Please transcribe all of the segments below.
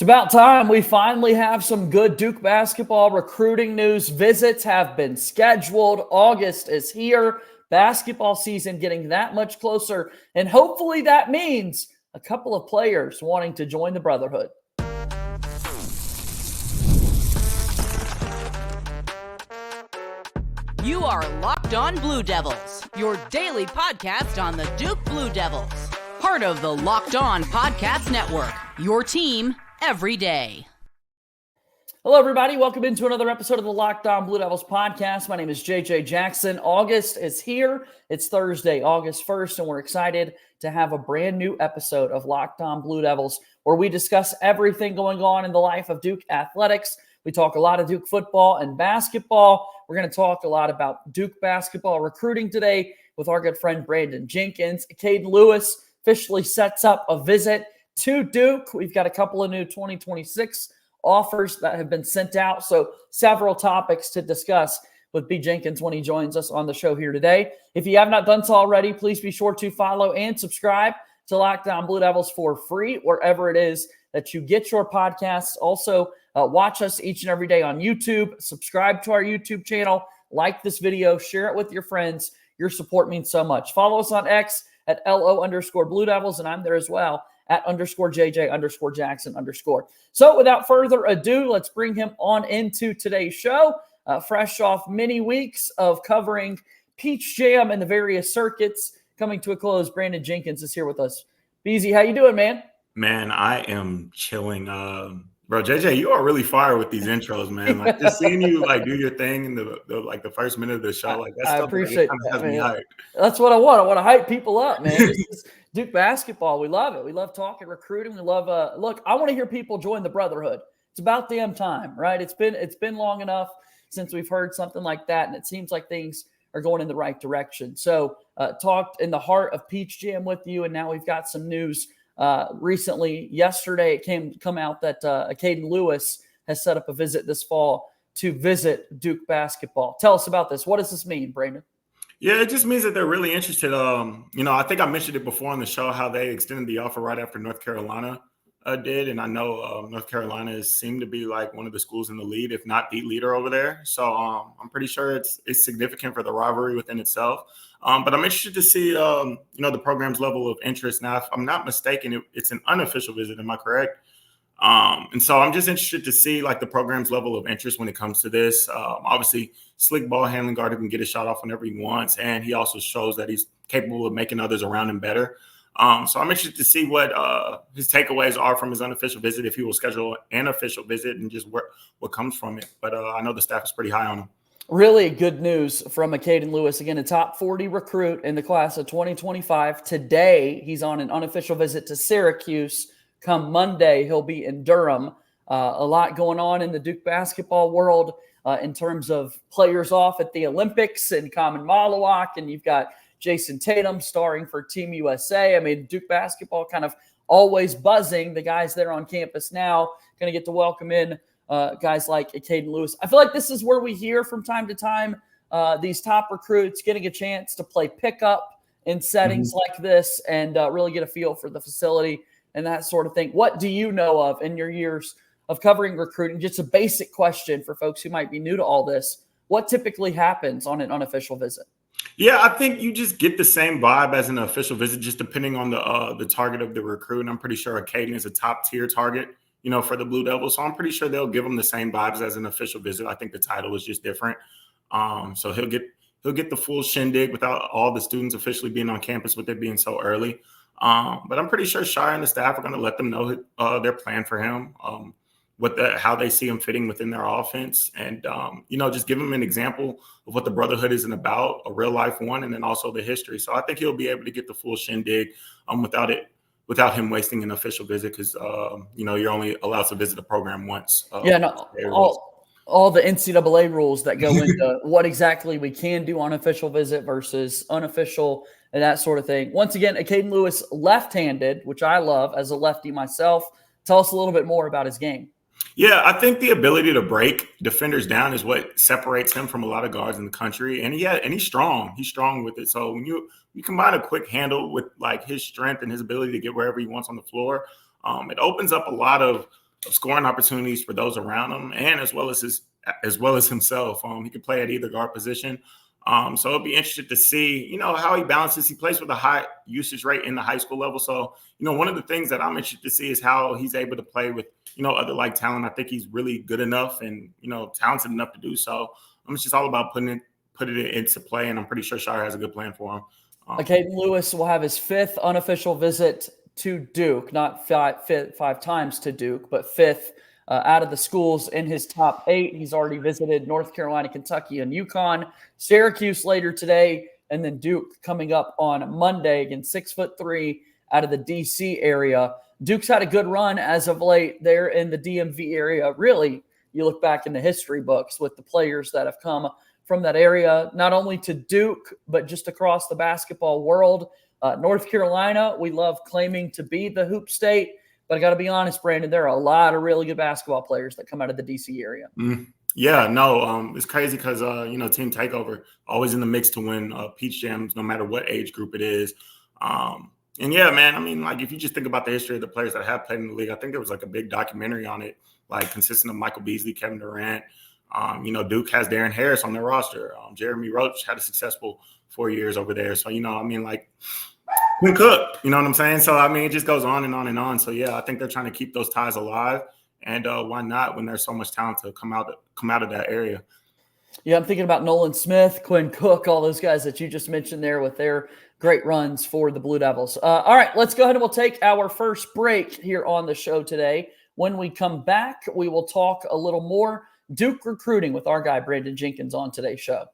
about time. We finally have some good Duke basketball recruiting news. Visits have been scheduled. August is here. Basketball season getting that much closer. And hopefully that means a couple of players wanting to join the Brotherhood. You are Locked On Blue Devils, your daily podcast on the Duke Blue Devils. Part of the Locked On Podcast Network, your team every day. Hello, everybody. Welcome into another episode of the Locked On Blue Devils podcast. My name is JJ Jackson. August is here. It's Thursday, August 1st, and we're excited to have a brand new episode of Locked On Blue Devils where we discuss everything going on in the life of Duke athletics. We talk a lot of Duke football and basketball. We're going to talk a lot about Duke basketball recruiting today with our good friend Brandon Jenkins. Acaden Lewis officially sets up a visit to Duke. We've got a couple of new 2026 offers that have been sent out. So several topics to discuss with B. Jenkins when he joins us on the show here today. If you have not done so already, please be sure to follow and subscribe to Locked On Blue Devils for free, wherever it is that you get your podcasts. Also, watch us each and every day on YouTube. Subscribe to our YouTube channel. Like this video. Share it with your friends. Your support means so much. Follow us on X at LO_Blue Devils, and I'm there as well at _JJ_Jackson_. So without further ado, let's bring him on into today's show. Fresh off many weeks of covering Peach Jam and the various circuits coming to a close, Brandon Jenkins is here with us. BZ, how you doing, man? Man, I am chilling. Bro, JJ, you are really fire with these intros, man. Like just seeing you like do your thing in the first minute of the show, like that's I stuff appreciate that that, has me man. hyped. That's what I want. I want to hype people up, man. This is Duke basketball. We love it. We love talking recruiting. We love look, I want to hear people join the Brotherhood. It's about damn time, right? It's been long enough since we've heard something like that, and it seems like things are going in the right direction. So talked in the heart of Peach Jam with you, and now we've got some news. Recently, yesterday, it come out that Acaden Lewis has set up a visit this fall to visit Duke basketball. Tell us about this. What does this mean, Brandon? Yeah, it just means that they're really interested. I think I mentioned it before on the show how they extended the offer right after North Carolina did, and I know North Carolina seemed to be like one of the schools in the lead, if not the leader over there. So I'm pretty sure it's significant for the rivalry within itself. But I'm interested to see, the program's level of interest. Now, if I'm not mistaken, it's an unofficial visit. Am I correct? And so I'm just interested to see like the program's level of interest when it comes to this. Obviously, slick ball handling guard who can get a shot off whenever he wants, and he also shows that he's capable of making others around him better. So I'm interested to see what his takeaways are from his unofficial visit, if he will schedule an official visit, and just what comes from it. But I know the staff is pretty high on him. Really good news from Acaden Lewis. Again, a top 40 recruit in the class of 2025. Today, he's on an unofficial visit to Syracuse. Come Monday, he'll be in Durham. A lot going on in the Duke basketball world in terms of players off at the Olympics and Common Malawak, and you've got Jason Tatum starring for Team USA. I mean, Duke basketball kind of always buzzing. The guys there on campus now going to get to welcome in guys like Acaden Lewis. I feel like this is where we hear from time to time these top recruits getting a chance to play pickup in settings like this and really get a feel for the facility and that sort of thing. What do you know of in your years of covering recruiting? Just a basic question for folks who might be new to all this. What typically happens on an unofficial visit? Yeah, I think you just get the same vibe as an official visit, just depending on the target of the recruit. And I'm pretty sure Acaden is a top tier target, for the Blue Devils. So I'm pretty sure they'll give him the same vibes as an official visit. I think the title is just different. So he'll get the full shindig without all the students officially being on campus with it being so early. But I'm pretty sure Shire and the staff are going to let them know their plan for him, how they see him fitting within their offense, and just give him an example of what the Brotherhood isn't about, a real life one, and then also the history. So I think he'll be able to get the full shindig without him wasting an official visit, because you're only allowed to visit the program once. All the NCAA rules that go into what exactly we can do on official visit versus unofficial and that sort of thing. Once again, Acaden Lewis, left-handed, which I love as a lefty myself. Tell us a little bit more about his game. Yeah, I think the ability to break defenders down is what separates him from a lot of guards in the country. And he's strong. He's strong with it. So when you combine a quick handle with like his strength and his ability to get wherever he wants on the floor, it opens up a lot of scoring opportunities for those around him, and as well as himself. He can play at either guard position. So it'll be interesting to see, how he balances. He plays with a high usage rate in the high school level. So, one of the things that I'm interested to see is how he's able to play with, other like talent. I think he's really good enough and, talented enough to do so. It's just all about putting it into play, and I'm pretty sure Shire has a good plan for him. Acaden Lewis will have his 5th unofficial visit to Duke, not five times to Duke, but 5th out of the schools in his top 8. He's already visited North Carolina, Kentucky, and UConn, Syracuse later today, and then Duke coming up on Monday. Again, 6'3" out of the D.C. area. Duke's had a good run as of late there in the DMV area. Really, you look back in the history books with the players that have come from that area, not only to Duke, but just across the basketball world. North Carolina, we love claiming to be the hoop state. But I got to be honest, Brandon, there are a lot of really good basketball players that come out of the D.C. area. Yeah, no, it's crazy because, Team Takeover, always in the mix to win Peach Jams, no matter what age group it is. And, yeah, man, if you just think about the history of the players that have played in the league, I think there was, a big documentary on it, consisting of Michael Beasley, Kevin Durant. Duke has Darren Harris on their roster. Jeremy Roach had a successful 4 years over there. So, Quinn Cook, you know what I'm saying? So, it just goes on and on and on. So, yeah, I think they're trying to keep those ties alive. And why not when there's so much talent to come out of that area? Yeah, I'm thinking about Nolan Smith, Quinn Cook, all those guys that you just mentioned there with their great runs for the Blue Devils. All right, let's go ahead and we'll take our first break here on the show today. When we come back, we will talk a little more Duke recruiting with our guy, Brandon Jenkins, on today's show.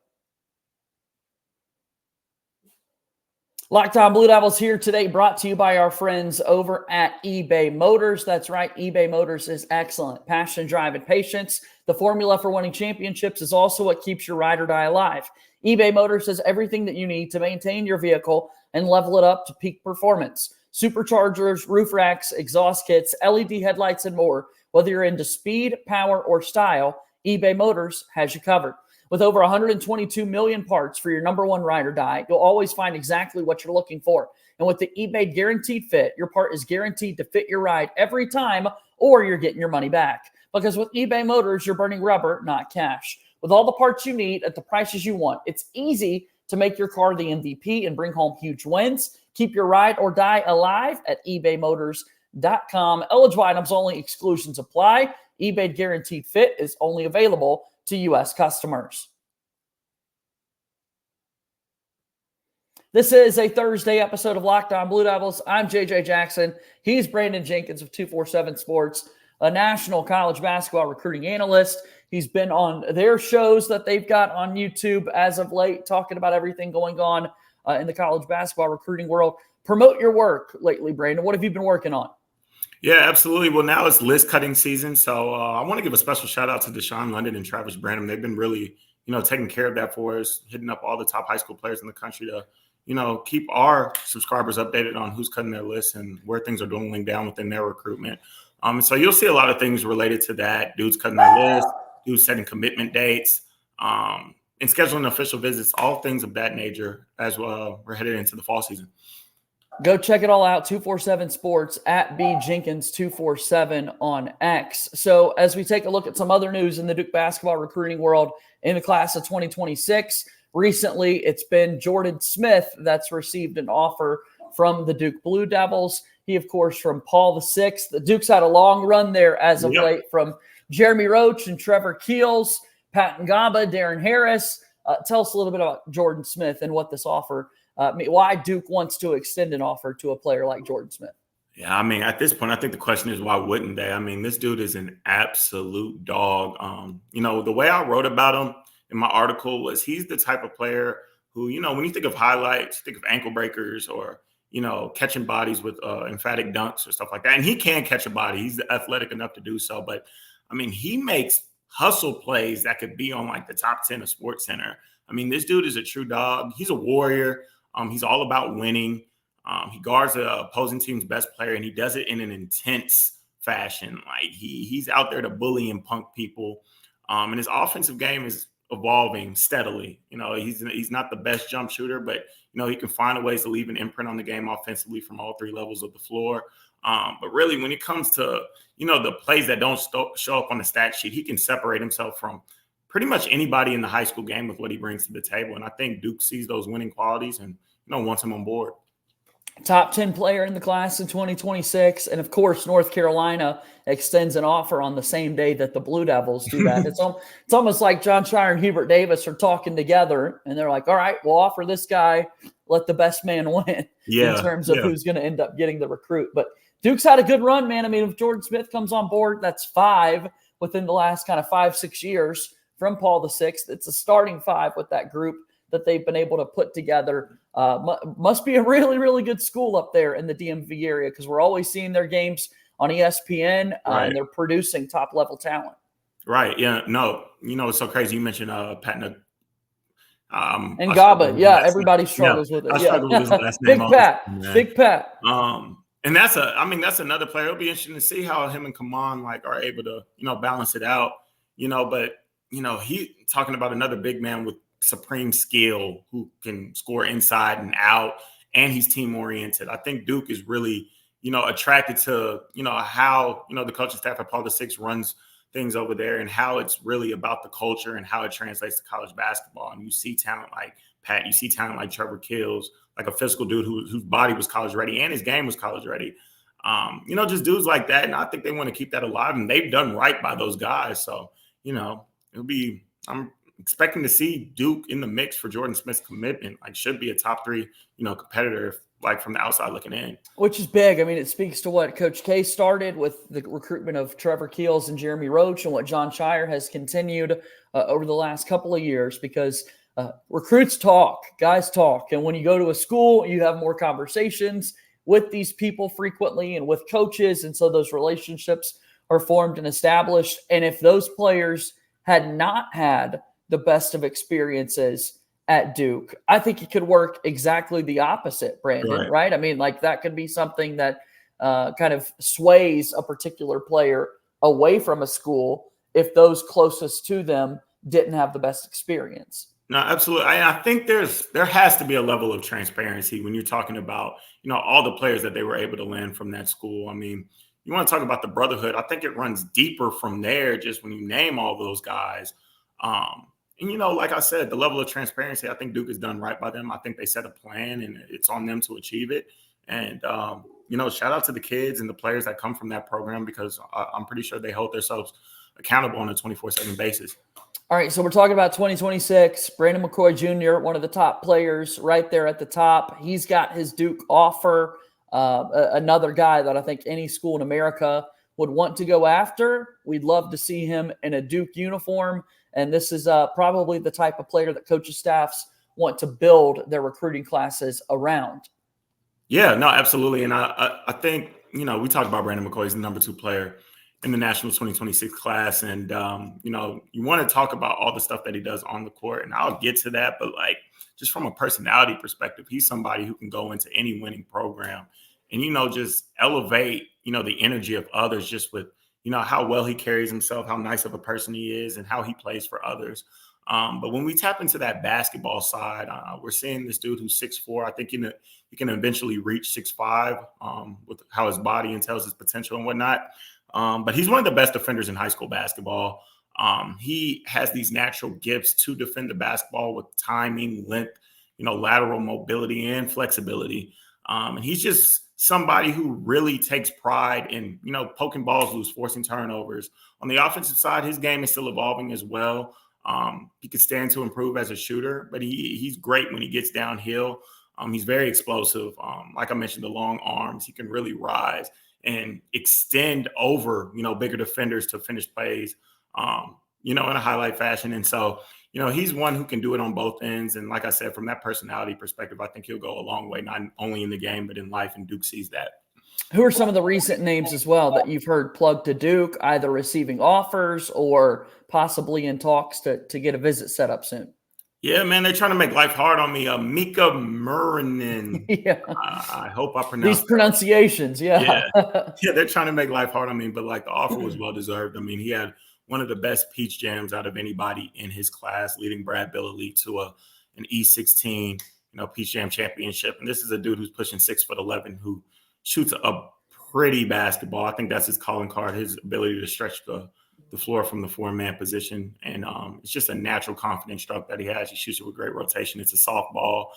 Locked On Blue Devils here today, brought to you by our friends over at eBay Motors. That's right, eBay Motors is excellent. Passion, drive, and patience. The formula for winning championships is also what keeps your ride or die alive. eBay Motors has everything that you need to maintain your vehicle and level it up to peak performance. Superchargers, roof racks, exhaust kits, LED headlights, and more. Whether you're into speed, power, or style, eBay Motors has you covered. With over 122 million parts for your number one ride or die, you'll always find exactly what you're looking for. And with the eBay Guaranteed Fit, your part is guaranteed to fit your ride every time, or you're getting your money back. Because with eBay Motors, you're burning rubber, not cash. With all the parts you need at the prices you want, it's easy to make your car the MVP and bring home huge wins. Keep your ride or die alive at ebaymotors.com. Eligible items only, exclusions apply. eBay Guaranteed Fit is only available to U.S. customers. This is a Thursday episode of Locked On Blue Devils. I'm JJ Jackson. He's Brandon Jenkins of 247 Sports, a national college basketball recruiting analyst. He's been on their shows that they've got on YouTube as of late, talking about everything going on in the college basketball recruiting world. Promote your work lately, Brandon. What have you been working on? Yeah, absolutely. Well, now it's list cutting season. So I want to give a special shout out to Deshaun London and Travis Branham. They've been really, taking care of that for us, hitting up all the top high school players in the country to, keep our subscribers updated on who's cutting their lists and where things are dwindling down within their recruitment. So you'll see a lot of things related to that. Dudes cutting their list, dudes setting commitment dates, and scheduling official visits, all things of that nature as well. We're headed into the fall season. Go check it all out, 247 Sports, at bjenkins247 on X. So as we take a look at some other news in the Duke basketball recruiting world in the class of 2026, recently it's been Jordan Smith that's received an offer from the Duke Blue Devils. He, of course, from Paul VI. The Duke's had a long run there as of late from Jeremy Roach and Trevor Keels, Pat Ngaba, Darren Harris. Tell us a little bit about Jordan Smith and what this offer why Duke wants to extend an offer to a player like Jordan Smith. Yeah, at this point, I think the question is, why wouldn't they? This dude is an absolute dog. The way I wrote about him in my article was he's the type of player who, when you think of highlights, think of ankle breakers or, catching bodies with emphatic dunks or stuff like that. And he can catch a body. He's athletic enough to do so. But, he makes hustle plays that could be on, the top 10 of SportsCenter. This dude is a true dog. He's a warrior. He's all about winning. He guards the opposing team's best player, and he does it in an intense fashion. He's out there to bully and punk people. And his offensive game is evolving steadily. He's not the best jump shooter, but, he can find ways to leave an imprint on the game offensively from all three levels of the floor. But really, when it comes to, the plays that don't show up on the stat sheet, he can separate himself from pretty much anybody in the high school game with what he brings to the table. And I think Duke sees those winning qualities and, wants him on board. Top 10 player in the class in 2026. And of course, North Carolina extends an offer on the same day that the Blue Devils do that. It's almost like John Shire and Hubert Davis are talking together and they're like, all right, we'll offer this guy, let the best man win in terms of who's going to end up getting the recruit. But Duke's had a good run, man. I mean, if Jordan Smith comes on board, that's 5 within the last kind of 5-6 years from Paul VI. It's a starting 5 with that group that they've been able to put together. Must be a really, really good school up there in the DMV area because we're always seeing their games on ESPN and they're producing top-level talent. Right, yeah. No, it's so crazy. You mentioned Pat and Gaba, everybody struggles with it. I struggle with his last name. Big Pat. And that's another player. It'll be interesting to see how him and Kaman are able to, balance it out. But he talking about another big man with supreme skill who can score inside and out, and he's team oriented. I think Duke is really, attracted to, how, the coaching staff at Paul VI runs things over there and how it's really about the culture and how it translates to college basketball. And you see talent like Pat, you see talent like Trevor Kills, like a physical dude whose body was college ready and his game was college ready. Just dudes like that. And I think they want to keep that alive, and they've done right by those guys. So, I'm expecting to see Duke in the mix for Jordan Smith's commitment. Should be a top 3, competitor, from the outside looking in. Which is big. I mean, it speaks to what Coach K started with the recruitment of Trevor Keels and Jeremy Roach and what John Shire has continued over the last couple of years, because recruits talk, guys talk. And when you go to a school, you have more conversations with these people frequently and with coaches. And so those relationships are formed and established. And if those players had not had the best of experiences at Duke, I think it could work exactly the opposite, Brandon, right? I mean, that could be something that kind of sways a particular player away from a school if those closest to them didn't have the best experience. No, absolutely. I think there has to be a level of transparency when you're talking about, all the players that they were able to land from that school. I mean, you want to talk about the brotherhood. I think it runs deeper from there just when you name all those guys. And, like I said, the level of transparency, I think Duke has done right by them. I think they set a plan, and it's on them to achieve it. And, shout out to the kids and the players that come from that program, because I'm pretty sure they hold themselves accountable on a 24/7 basis. All right, so we're talking about 2026. Brandon McCoy Jr., one of the top players right there at the top. He's got his Duke offer, another guy that I think any school in America would want to go after. We'd love to see him in a Duke uniform. And this is probably the type of player that coaching staffs want to build their recruiting classes around. Yeah, no, absolutely. And I think, we talked about Brandon McCoy. He's the number 2 player in the National 2026 class. And, you want to talk about all the stuff that he does on the court. And I'll get to that. But, just from a personality perspective, he's somebody who can go into any winning program and, just elevate, the energy of others just with, how well he carries himself, how nice of a person he is, and how he plays for others. But when we tap into that basketball side, we're seeing this dude who's 6'4". I think he can eventually reach 6'5", with how his body entails his potential and whatnot. But he's one of the best defenders in high school basketball. He has these natural gifts to defend the basketball with timing, length, lateral mobility, and flexibility. And he's just somebody who really takes pride in, poking balls loose, forcing turnovers. On the offensive side, his game is still evolving as well. He could stand to improve as a shooter, but he's great when he gets downhill. He's very explosive. Like I mentioned, the long arms, he can really rise and extend over, bigger defenders to finish plays, in a highlight fashion. And so, he's one who can do it on both ends. And like I said, from that personality perspective, I think he'll go a long way, not only in the game, but in life. And Duke sees that. Who are some of the recent names as well that you've heard plugged to Duke, either receiving offers or possibly in talks to get a visit set up soon? Yeah, man, they're trying to make life hard on me. Miikka Muurinen. Yeah. I hope I pronounced these pronunciations. Yeah. Yeah, they're trying to make life hard on me, but the offer was well deserved. I mean, he had one of the best peach jams out of anybody in his class, leading Brad Billey to an E16, peach jam championship. And this is a dude who's pushing 6'11", who shoots a pretty basketball. I think that's his calling card, his ability to stretch the floor from the 4-man position. And it's just a natural confidence stroke that he has. He shoots it with great rotation. It's a softball.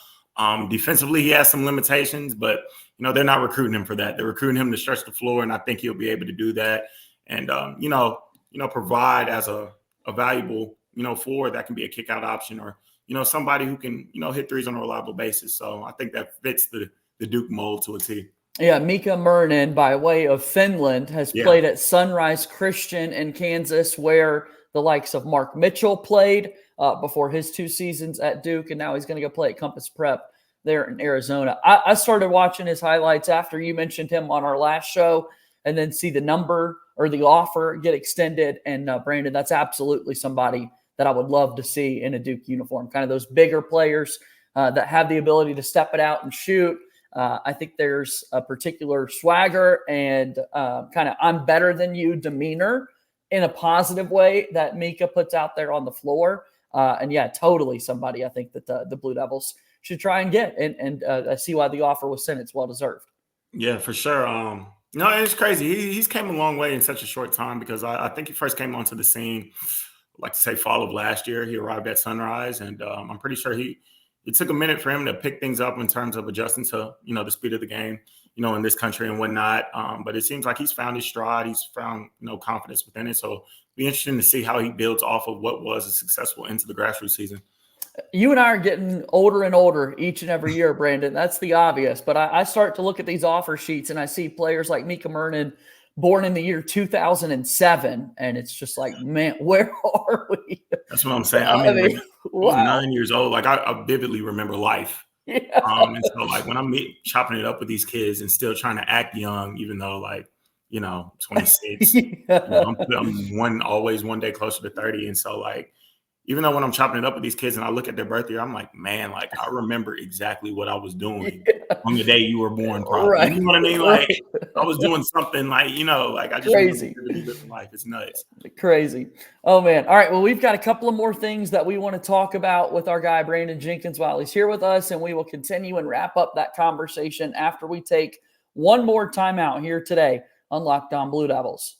Defensively, he has some limitations, but, they're not recruiting him for that. They're recruiting him to stretch the floor, and I think he'll be able to do that. And, provide as a valuable, forward that can be a kick-out option or, somebody who can, hit threes on a reliable basis. So I think that fits the Duke mold to a T. Yeah, Miikka Muurinen, by way of Finland, has played at Sunrise Christian in Kansas, where the likes of Mark Mitchell played before his 2 seasons at Duke, and now he's going to go play at Compass Prep there in Arizona. I started watching his highlights after you mentioned him on our last show, and then see the number or the offer get extended. And Brandon, that's absolutely somebody that I would love to see in a Duke uniform, kind of those bigger players that have the ability to step it out and shoot. I think there's a particular swagger and kind of I'm better than you demeanor in a positive way that Miikka puts out there on the floor. And yeah, totally somebody I think that the Blue Devils should try and get. And I see why the offer was sent. It's well-deserved. Yeah, for sure. No, it's crazy. He's came a long way in such a short time because I think he first came onto the scene, like to say fall of last year. He arrived at Sunrise, and I'm pretty sure it took a minute for him to pick things up in terms of adjusting to, the speed of the game, in this country and whatnot. But it seems like he's found his stride. He's found, confidence within it. So it'll be interesting to see how he builds off of what was a successful into the grassroots season. You and I are getting older and older each and every year, Brandon. That's the obvious. But I start to look at these offer sheets and I see players like Miikka Muurinen, born in the year 2007. And it's just like, man, where are we? That's what I'm saying. I mean wow. I was 9 years old. Like I vividly remember life. Yeah. And so like when I'm chopping it up with these kids and still trying to act young, even though 26, Yeah. I'm always one day closer to 30. And so like, even though when I'm chopping it up with these kids and I look at their birth year, I'm like, man, like I remember exactly what I was doing on the day you were born. Probably, right. You know what I mean? Like I was doing something like I just crazy living life. It's nuts. Crazy. Oh man. All right. Well, we've got a couple of more things that we want to talk about with our guy Brandon Jenkins while he's here with us, and we will continue and wrap up that conversation after we take one more timeout here today on Locked On Blue Devils.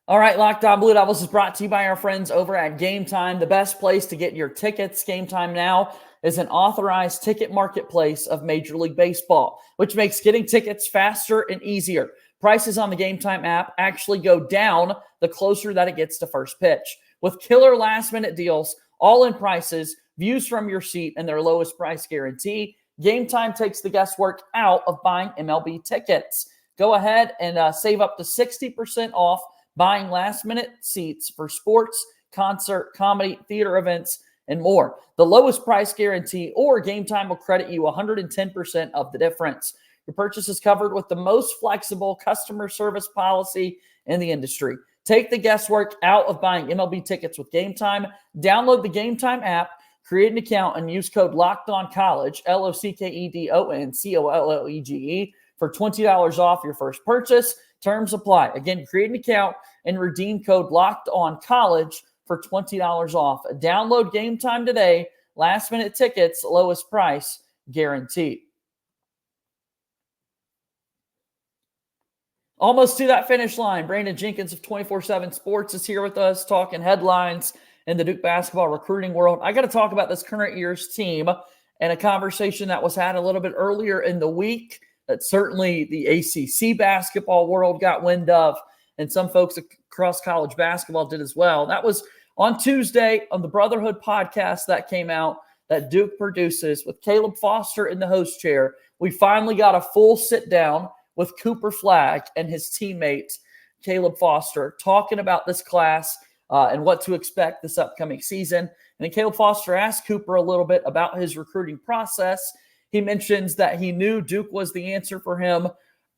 All right, Locked On Blue Devils is brought to you by our friends over at Gametime, the best place to get your tickets. Gametime now is an authorized ticket marketplace of Major League Baseball, which makes getting tickets faster and easier. Prices on the Gametime app actually go down the closer that it gets to first pitch. With killer last-minute deals, all-in prices, views from your seat, and their lowest price guarantee, Gametime takes the guesswork out of buying MLB tickets. Go ahead and save up to 60% off buying last-minute seats for sports, concert, comedy, theater events, and more. The lowest price guarantee or Gametime will credit you 110% of the difference. Your purchase is covered with the most flexible customer service policy in the industry. Take the guesswork out of buying MLB tickets with Gametime. Download the Gametime app, create an account, and use code LOCKEDONCollege, LOCKEDONCOLLEGE, for $20 off your first purchase. Terms apply. Again, create an account and redeem code LOCKEDONCollege for $20 off. Download Gametime today. Last minute tickets, lowest price guaranteed. Almost to that finish line. Brandon Jenkins of 24/7 Sports is here with us talking headlines in the Duke basketball recruiting world. I got to talk about this current year's team and a conversation that was had a little bit earlier in the week that certainly the ACC basketball world got wind of, and some folks across college basketball did as well. That was on Tuesday on the Brotherhood podcast that came out that Duke produces with Caleb Foster in the host chair. We finally got a full sit down with Cooper Flagg and his teammate, Caleb Foster, talking about this class and what to expect this upcoming season. And then Caleb Foster asked Cooper a little bit about his recruiting process. He mentions that he knew Duke was the answer for him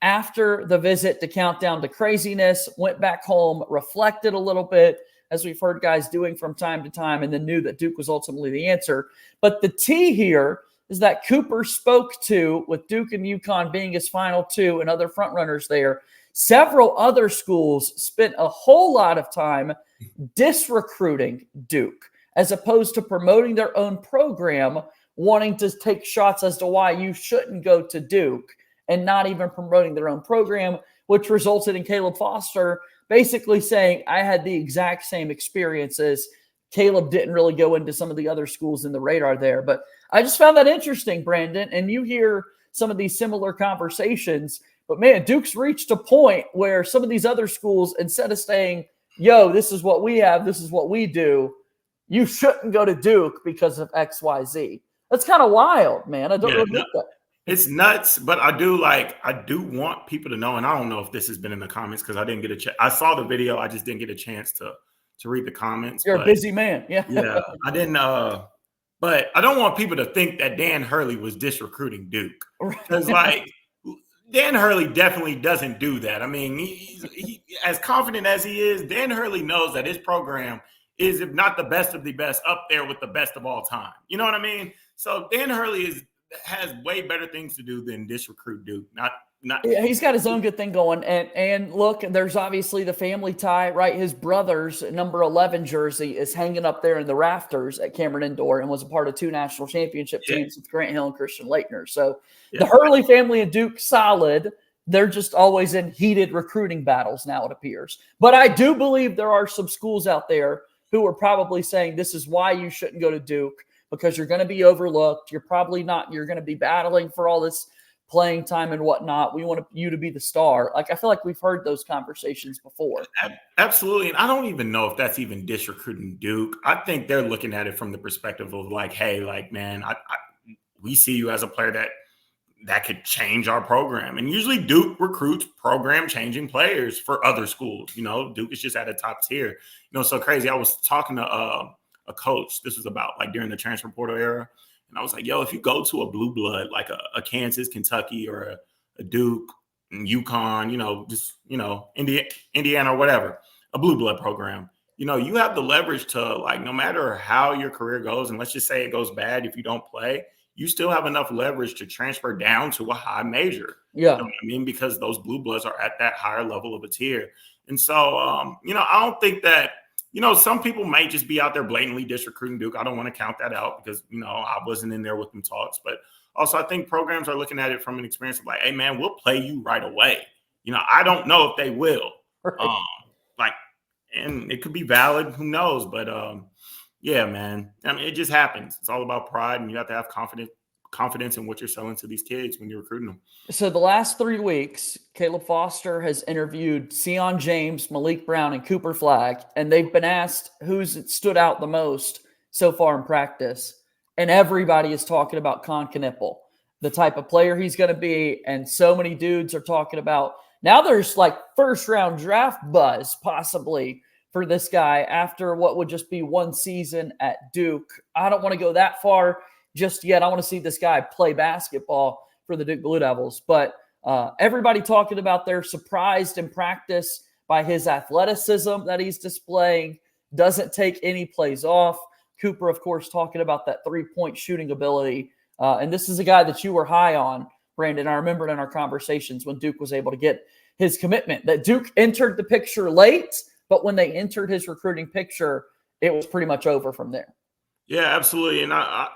after the visit to Countdown to Craziness, went back home, reflected a little bit, as we've heard guys doing from time to time, and then knew that Duke was ultimately the answer. But the T here is that Cooper spoke to, with Duke and UConn being his final two and other frontrunners there, several other schools spent a whole lot of time disrecruiting Duke as opposed to promoting their own program wanting to take shots as to why you shouldn't go to Duke and not even promoting their own program, which resulted in Caleb Foster basically saying, I had the exact same experiences. Caleb didn't really go into some of the other schools in the radar there. But I just found that interesting, Brandon. And you hear some of these similar conversations. But, man, Duke's reached a point where some of these other schools, instead of saying, yo, this is what we have, this is what we do, you shouldn't go to Duke because of X, Y, Z. That's kind of wild, man. I don't really get that. It's nuts, but I do want people to know, and I don't know if this has been in the comments because I didn't get a chance. I saw the video, I just didn't get a chance to read the comments. You're a busy man. Yeah. Yeah. I didn't but I don't want people to think that Dan Hurley was disrecruiting Duke. Because Dan Hurley definitely doesn't do that. I mean, he as confident as he is, Dan Hurley knows that his program is, if not the best of the best, up there with the best of all time. You know what I mean? So Dan Hurley has way better things to do than disrecruit Duke. Yeah, he's got his own good thing going. And look, there's obviously the family tie, right? His brother's number 11 jersey is hanging up there in the rafters at Cameron Indoor and was a part of 2 national championship teams with Grant Hill and Christian Laettner. So the Hurley family and Duke, solid. They're just always in heated recruiting battles now, it appears. But I do believe there are some schools out there who are probably saying this is why you shouldn't go to Duke, because you're going to be overlooked. You're probably not. You're going to be battling for all this playing time and whatnot. We want you to be the star. I feel like we've heard those conversations before. Absolutely. And I don't even know if that's even disrecruiting Duke. I think they're looking at it from the perspective of hey, man, we see you as a player that could change our program. And usually Duke recruits program-changing players for other schools. Duke is just at a top tier. So crazy. I was talking to a coach. This was about during the transfer portal era. And I was like, yo, if you go to a blue blood, like a Kansas, Kentucky, or a Duke, UConn, Indiana or whatever, a blue blood program, you have the leverage to no matter how your career goes, and let's just say it goes bad if you don't play, you still have enough leverage to transfer down to a high major. Yeah. You know what I mean? Because those blue bloods are at that higher level of a tier. And so, I don't think that, some people may just be out there blatantly disrecruiting Duke. I don't want to count that out because, I wasn't in there with them talks. But also I think programs are looking at it from an experience of hey, man, we'll play you right away. I don't know if they will. Right. And it could be valid. Who knows? But, yeah, man. I mean, it just happens. It's all about pride, and you have to have confidence in what you're selling to these kids when you're recruiting them. So the last 3 weeks, Caleb Foster has interviewed Sion James, Malik Brown, and Cooper Flagg, and they've been asked who's stood out the most so far in practice. And everybody is talking about Con Knippel, the type of player he's going to be. And so many dudes are talking about now there's first-round draft buzz possibly for this guy after what would just be 1 season at Duke. I don't want to go that far just yet. I want to see this guy play basketball for the Duke Blue Devils. But everybody talking about they're surprised in practice by his athleticism that he's displaying, doesn't take any plays off. Cooper, of course, talking about that 3-point shooting ability. And this is a guy that you were high on, Brandon. I remembered in our conversations when Duke was able to get his commitment that Duke entered the picture late, but when they entered his recruiting picture, it was pretty much over from there. Yeah, absolutely. And I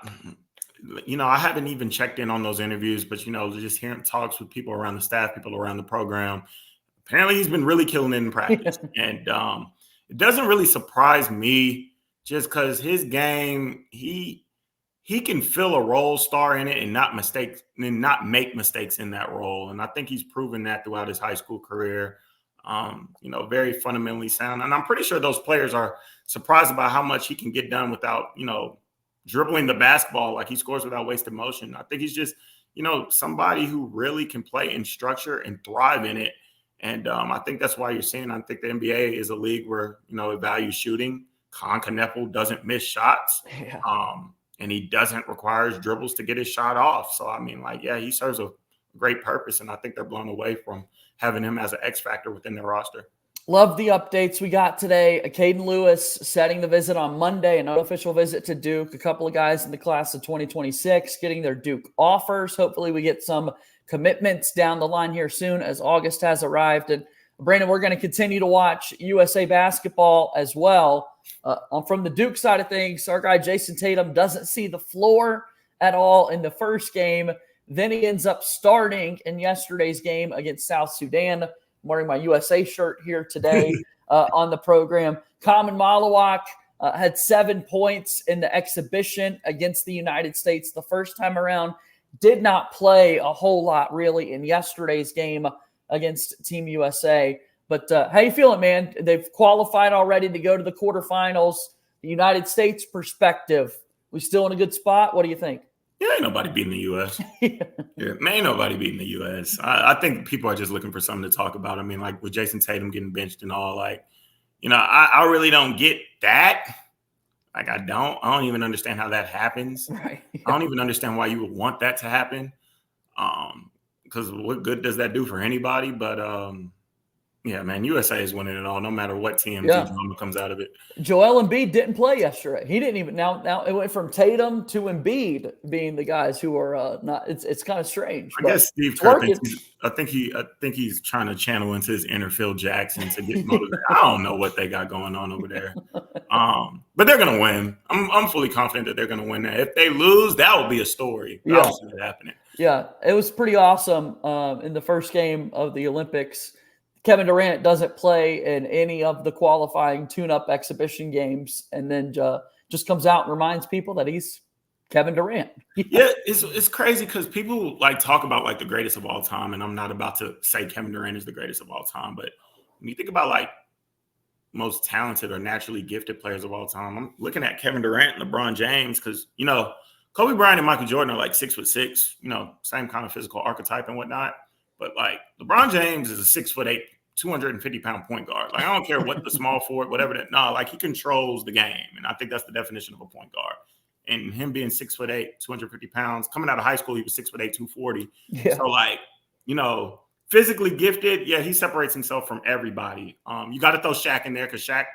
haven't even checked in on those interviews, but, just hearing talks with people around the staff, people around the program, apparently he's been really killing it in practice. And it doesn't really surprise me just because his game, he can fill a role, star in it, and not make mistakes in that role. And I think he's proven that throughout his high school career. Very fundamentally sound. And I'm pretty sure those players are surprised about how much he can get done without, dribbling the basketball. He scores without wasted motion. I think he's just, somebody who really can play in structure and thrive in it. And I think that's why you're seeing, I think the NBA is a league where, it values shooting. Con Knippel doesn't miss shots. Yeah. And he doesn't require his dribbles to get his shot off. So, he serves a great purpose. And I think they're blown away from having him as an X factor within their roster. Love the updates we got today. Acaden Lewis setting the visit on Monday, an unofficial visit to Duke. A couple of guys in the class of 2026 getting their Duke offers. Hopefully we get some commitments down the line here soon as August has arrived. And Brandon, we're going to continue to watch USA basketball as well. From the Duke side of things, our guy Jason Tatum doesn't see the floor at all in the first game. Then he ends up starting in yesterday's game against South Sudan. I'm wearing my USA shirt here today on the program. Kaman Malawak had 7 points in the exhibition against the United States the first time around. Did not play a whole lot really in yesterday's game against Team USA. But how you feeling, man? They've qualified already to go to the quarterfinals. The United States perspective, we still in a good spot? What do you think? Yeah, ain't nobody beating the U.S. Ain't nobody beating the U.S. I think people are just looking for something to talk about. I mean, like with Jason Tatum getting benched and all, like, I really don't get that. Like, I don't even understand how that happens. Right. I don't even understand why you would want that to happen. Because what good does that do for anybody? But yeah, man, USA is winning it all, no matter what TMZ drama comes out of it. Joel Embiid didn't play yesterday. He didn't even. Now it went from Tatum to Embiid being the guys who are not. It's kind of strange. I guess Steve Kerr thinks I think he's trying to channel into his inner Phil Jackson to get motivated. I don't know what they got going on over there. But they're gonna win. I'm fully confident that they're gonna win that. If they lose, that will be a story. I don't see it happening. Yeah, it was pretty awesome in the first game of the Olympics. Kevin Durant doesn't play in any of the qualifying tune-up exhibition games, and then just comes out and reminds people that he's Kevin Durant. Yeah, it's crazy because people like talk about like the greatest of all time, and I'm not about to say Kevin Durant is the greatest of all time, but when you think about like most talented or naturally gifted players of all time, I'm looking at Kevin Durant and LeBron James because Kobe Bryant and Michael Jordan are like 6'6", same kind of physical archetype and whatnot. But like LeBron James is a 6'8", 250-pound point guard. Like, I don't care what the small forward, whatever that. No, like he controls the game, and I think that's the definition of a point guard. And him being 6'8", 250 pounds, coming out of high school, he was 6'8", 240. Yeah. So like, physically gifted. Yeah, he separates himself from everybody. You got to throw Shaq in there because Shaq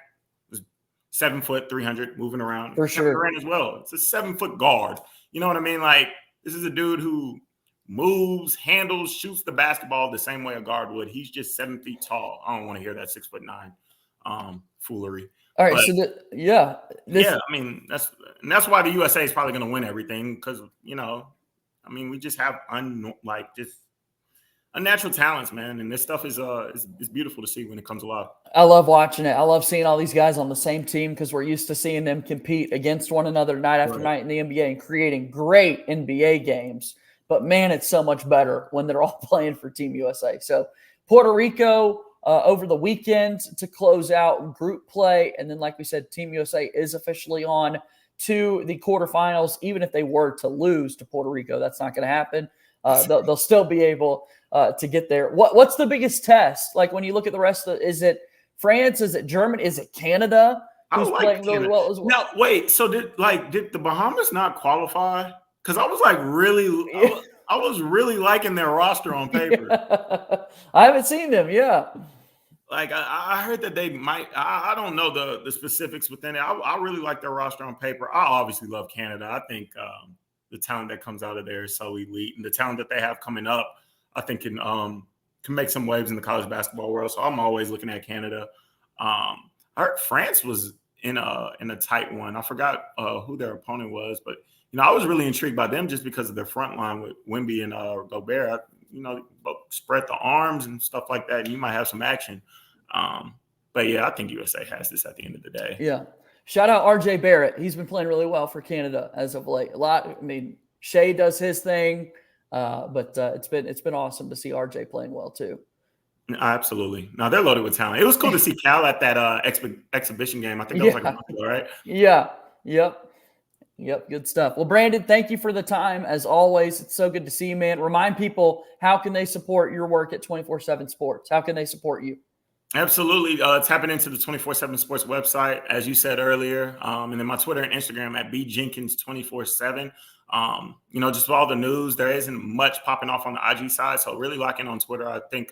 was 7 foot, 300, moving around. For sure. Durant as well. It's a 7-foot guard. You know what I mean? Like, this is a dude who moves, handles, shoots the basketball the same way a guard would. He's just 7 feet tall. I don't want to hear that 6'9" foolery. All right, but, I mean that's why the USA is probably going to win everything because we just have just unnatural talents, man, and this stuff is beautiful to see when it comes alive. I love watching it. I love seeing all these guys on the same team because we're used to seeing them compete against one another night after night in the NBA and creating great NBA games. But, man, it's so much better when they're all playing for Team USA. So, Puerto Rico over the weekend to close out group play. And then, like we said, Team USA is officially on to the quarterfinals. Even if they were to lose to Puerto Rico, that's not going to happen. They'll still be able to get there. What's the biggest test? Like, when you look at the rest of it, is it France? Is it Germany? Is it Canada? Who's playing really well as well? Now, wait. So, did the Bahamas not qualify? Because I was like I was really liking their roster on paper. Yeah. I haven't seen them. Yeah. Like I heard that they might. I don't know the specifics within it. I really like their roster on paper. I obviously love Canada. I think the talent that comes out of there is so elite, and the talent that they have coming up, I think can make some waves in the college basketball world. So I'm always looking at Canada. I heard France was in a tight one. I forgot who their opponent was, but. I was really intrigued by them just because of their front line with Wemby and Gobert. Both spread the arms and stuff like that, and you might have some action. But, yeah, I think USA has this at the end of the day. Yeah. Shout out RJ Barrett. He's been playing really well for Canada as of late. Shea does his thing, but it's been awesome to see RJ playing well too. Absolutely. No, they're loaded with talent. It was cool to see Cal at that exhibition game. I think that was like a month ago, right? Yeah. Yep, good stuff. Well, Brandon, thank you for the time. As always, it's so good to see you, man. Remind people, how can they support your work at 24/7 Sports? How can they support you? Absolutely. Tapping into the 24/7 Sports website, as you said earlier, and then my Twitter and Instagram at bjenkins247. Just all the news. There isn't much popping off on the IG side, so really lock in on Twitter. I think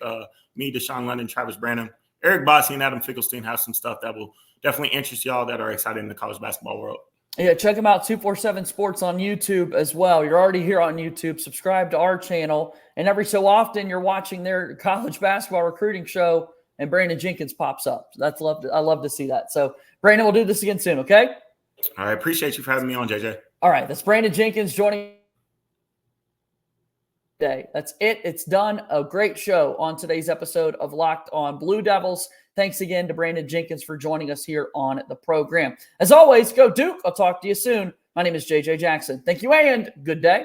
me, Deshaun London, Travis Brandon, Eric Bossy, and Adam Finkelstein have some stuff that will definitely interest y'all that are excited in the college basketball world. Yeah, check them out, 247 Sports on YouTube as well. You're already here on YouTube. Subscribe to our channel. And every so often, you're watching their college basketball recruiting show, and Brandon Jenkins pops up. I love to see that. So, Brandon, we'll do this again soon, okay? I appreciate you for having me on, JJ. All right, that's Brandon Jenkins joining day. That's it. It's done. A great show on today's episode of Locked On Blue Devils. Thanks again to Brandon Jenkins for joining us here on the program. As always, go Duke. I'll talk to you soon. My name is JJ Jackson. Thank you and good day.